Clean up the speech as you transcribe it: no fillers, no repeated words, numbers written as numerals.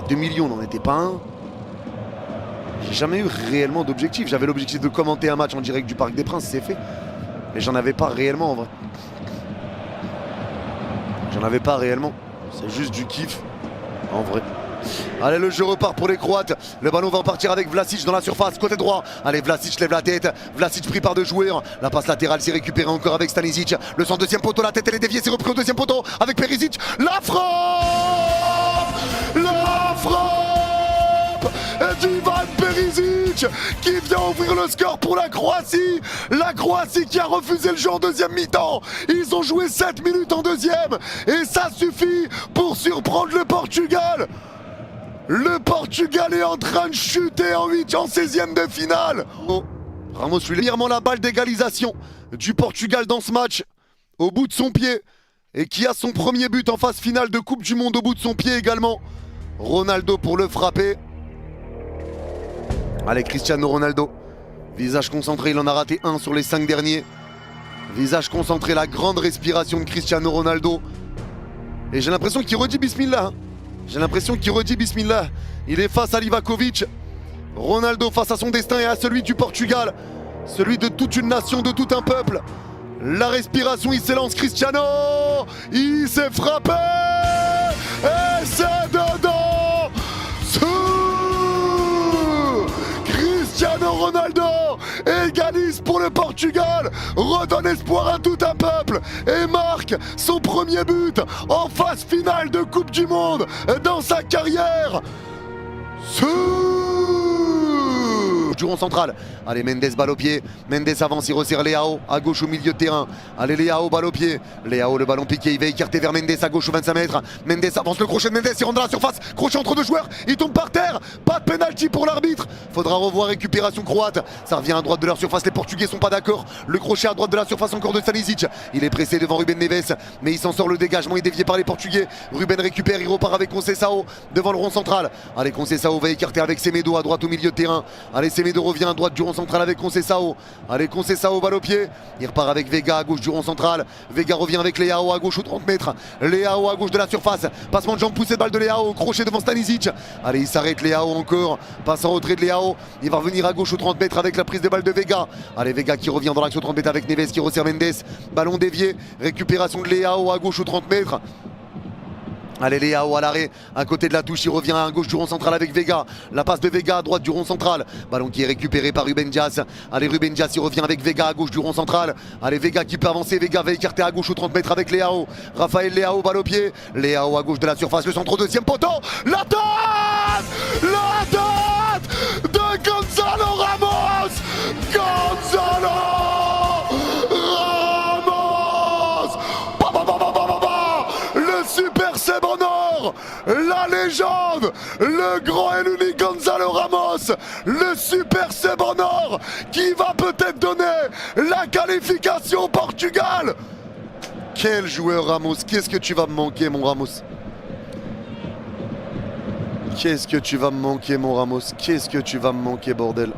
2 millions n'en était pas un. J'ai jamais eu réellement d'objectif. J'avais l'objectif de commenter un match en direct du Parc des Princes, c'est fait. Mais j'en avais pas réellement en vrai. J'en avais pas réellement. C'est juste du kiff en vrai. Allez, le jeu repart pour les Croates. Le ballon va partir avec Vlasic dans la surface, côté droit. Allez, Vlasic lève la tête. Vlasic pris par deux joueurs. La passe latérale s'est récupérée encore avec Stanisic. Le centre deuxième poteau, la tête elle est déviée, c'est repris au deuxième poteau avec Perisic. La frappe! La frappe d'Ivan Perisic qui vient ouvrir le score pour la Croatie. La Croatie qui a refusé le jeu en deuxième mi-temps. Ils ont joué 7 minutes en deuxième et ça suffit pour surprendre le Portugal. Le Portugal est en train de chuter en 16e de finale. Oh, Ramos lui légèrement la balle d'égalisation du Portugal dans ce match au bout de son pied et qui a son premier but en phase finale de Coupe du Monde au bout de son pied également. Ronaldo pour le frapper. Allez, Cristiano Ronaldo. Visage concentré, il en a raté un sur les 5 derniers. Visage concentré, la grande respiration de Cristiano Ronaldo. Et j'ai l'impression qu'il redit Bismillah. Hein. J'ai l'impression qu'il redit Bismillah. Il est face à Livakovic. Ronaldo face à son destin et à celui du Portugal. Celui de toute une nation, de tout un peuple. La respiration, il s'élance Cristiano. Il s'est frappé. Et c'est dedans. Cristiano Ronaldo égalise pour le Portugal, redonne espoir à tout un peuple et marque son premier but en phase finale de Coupe du Monde dans sa carrière. Durant central. Allez, Mendes balle au pied. Mendes avance, il resserre Leao à gauche au milieu de terrain. Allez, Leao balle au pied. Leao, le ballon piqué, il va écarter vers Mendes à gauche au 25 mètres. Mendes avance, le crochet de Mendes, il rentre dans la surface. Crochet entre deux joueurs, il tombe par terre. Pas de pénalty pour l'arbitre. Faudra revoir récupération croate. Ça revient à droite de leur surface, les Portugais sont pas d'accord. Le crochet à droite de la surface encore de Stanisic. Il est pressé devant Ruben Neves, mais il s'en sort, le dégagement est dévié par les Portugais. Ruben récupère, il repart avec Conceição devant le rond central. Allez, Conceição va écarter avec Semedo à droite au milieu de terrain. Allez, Semedo revient à droite du rond central avec Conceição. Allez, Conceição balle au pied. Il repart avec Vega à gauche du rond central. Vega revient avec Leao à gauche aux 30 mètres. Leao à gauche de la surface. Passement de jambe, poussée de balle de Leao. Crochet devant Stanisic. Allez, il s'arrête Leao encore. Passe en retrait de Leao. Il va revenir à gauche aux 30 mètres avec la prise de balle de Vega. Allez, Vega qui revient dans l'axe aux 30 mètres avec Neves qui resserre Mendes. Ballon dévié. Récupération de Leao à gauche aux 30 mètres. Allez, Leao à l'arrêt, à côté de la touche, il revient à gauche du rond central avec Vega. La passe de Vega à droite du rond central. Ballon qui est récupéré par Ruben Dias. Allez, Ruben Dias, il revient avec Vega à gauche du rond central. Allez, Vega qui peut avancer. Vega va écarter à gauche aux 30 mètres avec Leao. Raphaël Leao, balle au pied. Leao à gauche de la surface, le centre au deuxième poteau. La tête de Gonzalo Ramos. Gonzalo Super Seb en or, la légende, le grand et l'unique Gonzalo Ramos, le Super Seb en or qui va peut-être donner la qualification au Portugal. Quel joueur Ramos, qu'est-ce que tu vas me manquer mon Ramos. Qu'est-ce que tu vas me manquer mon Ramos, qu'est-ce que tu vas me manquer bordel.